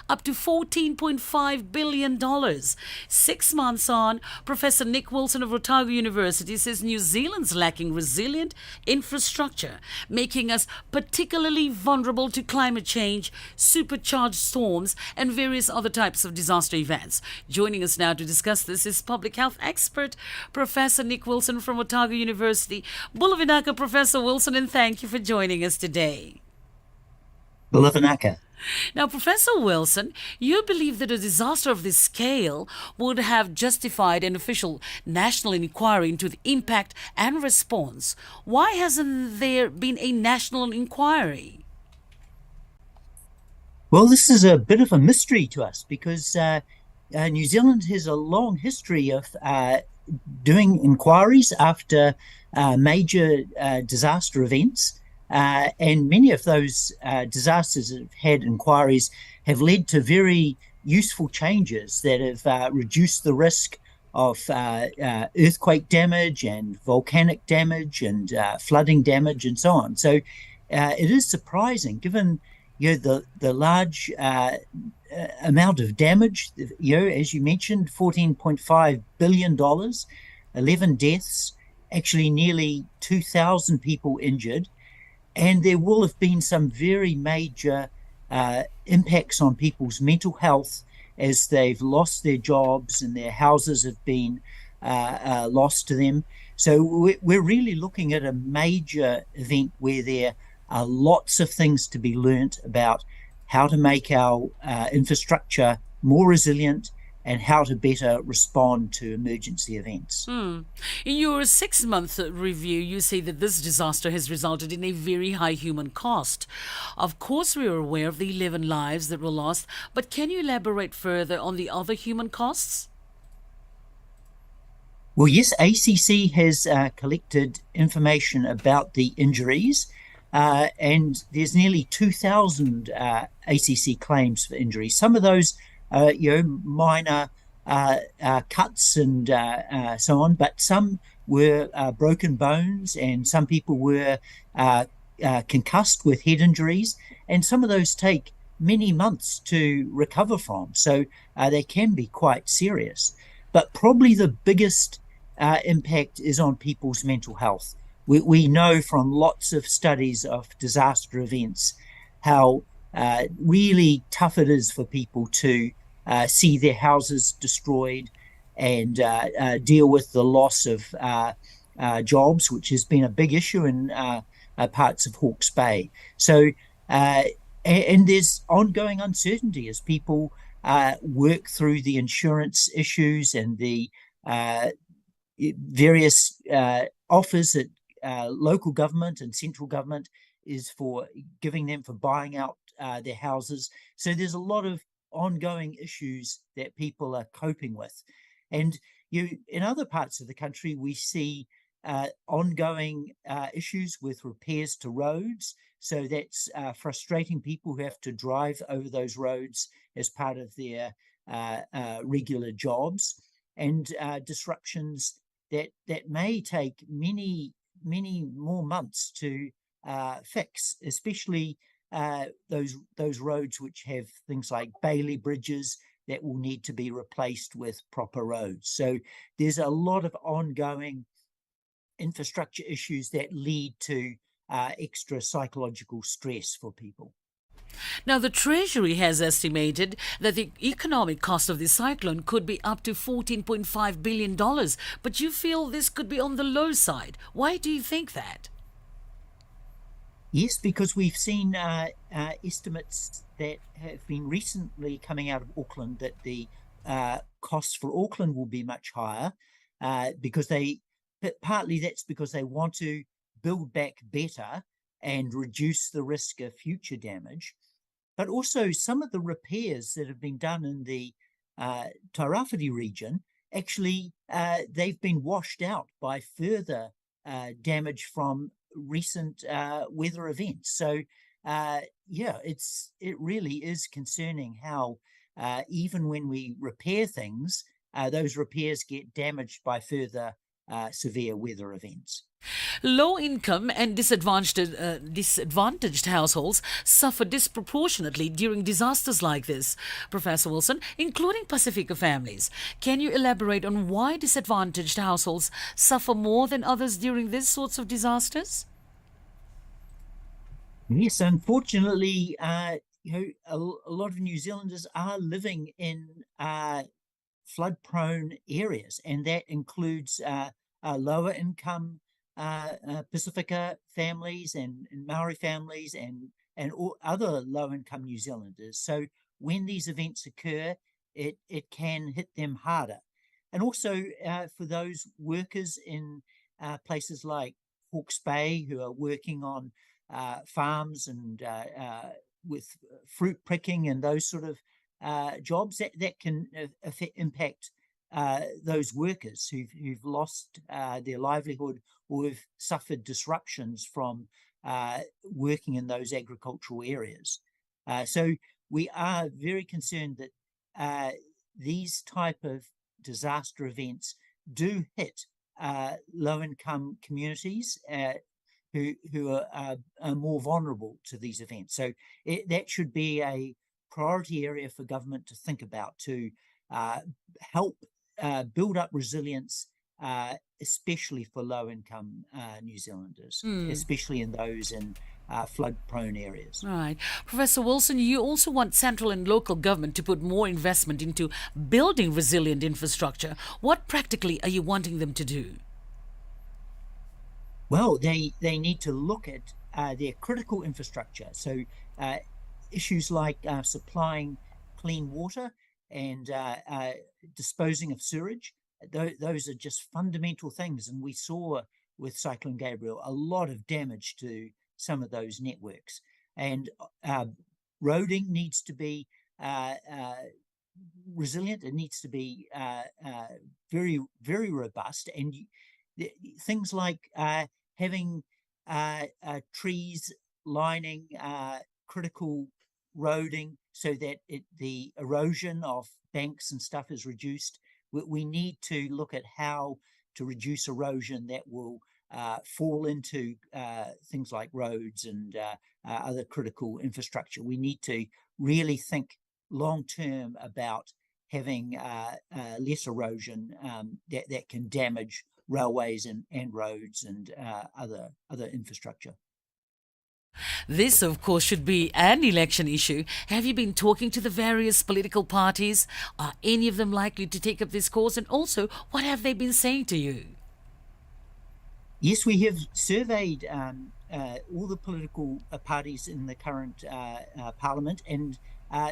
up to $14.5 billion. 6 months on, Professor Nick Wilson of Otago University says New Zealand's lacking resilient infrastructure, making us particularly vulnerable to climate change, supercharged storms, and various other types of disaster events. Joining us now to discuss this is public health expert Professor Nick Wilson from Otago University. Bulavinaka, Professor Wilson, and thank you for joining us today. Bulavanaka. Now, Professor Wilson, you believe that a disaster of this scale would have justified an official national inquiry into the impact and response. Why hasn't there been a national inquiry? Well, this is a bit of a mystery to us because New Zealand has a long history of doing inquiries after major disaster events. And many of those disasters that have had inquiries have led to very useful changes that have reduced the risk of earthquake damage and volcanic damage and flooding damage and so on. So it is surprising, given the large amount of damage. As you mentioned, $14.5 billion, 11 deaths, actually nearly 2,000 people injured. And there will have been some very major impacts on people's mental health as they've lost their jobs and their houses have been lost to them. So we're really looking at a major event where there are lots of things to be learnt about how to make our infrastructure more resilient and how to better respond to emergency events. In your 6 month review, you say that this disaster has resulted in a very high human cost. Of course, we are aware of the 11 lives that were lost, but can you elaborate further on the other human costs? Well, yes, ACC has collected information about the injuries, and there's nearly 2,000 ACC claims for injuries. Some of those, minor cuts and so on, but some were broken bones, and some people were concussed with head injuries, and some of those take many months to recover from. So they can be quite serious. But probably the biggest impact is on people's mental health. We know from lots of studies of disaster events how really tough it is for people to see their houses destroyed and deal with the loss of jobs, which has been a big issue in parts of Hawke's Bay. So, and there's ongoing uncertainty as people work through the insurance issues and the various offers that local government and central government is for giving them for buying out their houses. So there's a lot of ongoing issues that people are coping with. And in other parts of the country, we see ongoing issues with repairs to roads. So that's frustrating people who have to drive over those roads as part of their regular jobs, and disruptions that may take many more months to fix, especially those roads which have things like Bailey bridges that will need to be replaced with proper roads. So there's a lot of ongoing infrastructure issues that lead to extra psychological stress for people. Now, the Treasury has estimated that the economic cost of the cyclone could be up to $14.5 billion, but you feel this could be on the low side. Why do you think that? Yes, because we've seen estimates that have been recently coming out of Auckland that the costs for Auckland will be much higher but partly that's because they want to build back better and reduce the risk of future damage. But also some of the repairs that have been done in the Tairāwhiti region, actually they've been washed out by further damage from recent weather events. So it really is concerning how even when we repair things, those repairs get damaged by further severe weather events. Low income and disadvantaged households suffer disproportionately during disasters like this, Professor Wilson, including Pacifica families. Can you elaborate on why disadvantaged households suffer more than others during these sorts of disasters? Yes, unfortunately, a lot of New Zealanders are living in flood-prone areas, and that includes lower income Pacifica families and Maori families and all other low-income New Zealanders. So when these events occur, it can hit them harder. And also for those workers in places like Hawke's Bay who are working on farms and with fruit picking and those sort of jobs, that can impact those workers who've lost their livelihood or have suffered disruptions from working in those agricultural areas. So we are very concerned that these type of disaster events do hit low-income communities who are more vulnerable to these events. So that should be a priority area for government to think about, to help build up resilience, especially for low-income New Zealanders, especially in those in flood-prone areas. Right. Professor Wilson, you also want central and local government to put more investment into building resilient infrastructure. What practically are you wanting them to do? Well, they need to look at their critical infrastructure. So issues like supplying clean water and disposing of sewage, those are just fundamental things. And we saw with Cyclone Gabriel a lot of damage to some of those networks. And roading needs to be resilient. It needs to be very, very robust. And things like having trees lining critical roading so that the erosion of banks and stuff is reduced. We need to look at how to reduce erosion that will fall into things like roads and other critical infrastructure. We need to really think long term about having less erosion that can damage railways and roads and other infrastructure. This, of course, should be an election issue. Have you been talking to the various political parties? Are any of them likely to take up this cause? And also, what have they been saying to you? Yes, we have surveyed all the political parties in the current parliament, and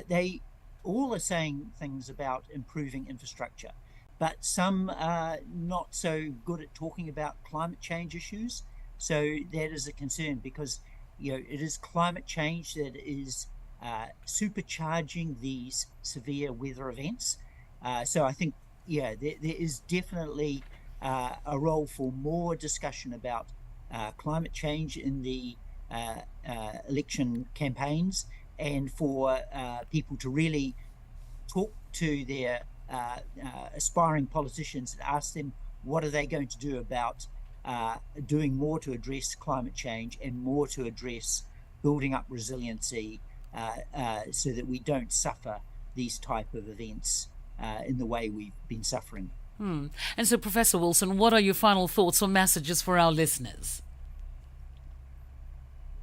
they all are saying things about improving infrastructure. But some are not so good at talking about climate change issues. So that is a concern because it is climate change that is supercharging these severe weather events. So I think, there is definitely a role for more discussion about climate change in the election campaigns, and for people to really talk to their aspiring politicians and ask them what are they going to do about doing more to address climate change and more to address building up resiliency so that we don't suffer these type of events in the way we've been suffering. And so, Professor Wilson, what are your final thoughts or messages for our listeners?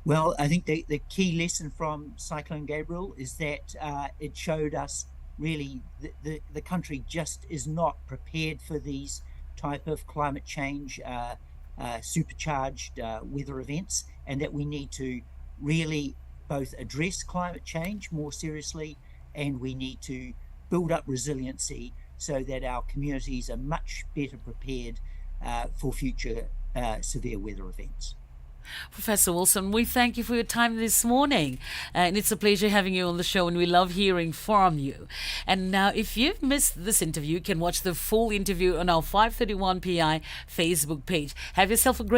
Well, I think the key lesson from Cyclone Gabriel is that it showed us really the country just is not prepared for these type of climate change supercharged weather events, and that we need to really both address climate change more seriously, and we need to build up resiliency so that our communities are much better prepared for future severe weather events. Professor Wilson, we thank you for your time this morning. And it's a pleasure having you on the show, and we love hearing from you. And now, if you've missed this interview, you can watch the full interview on our 531 PI Facebook page. Have yourself a great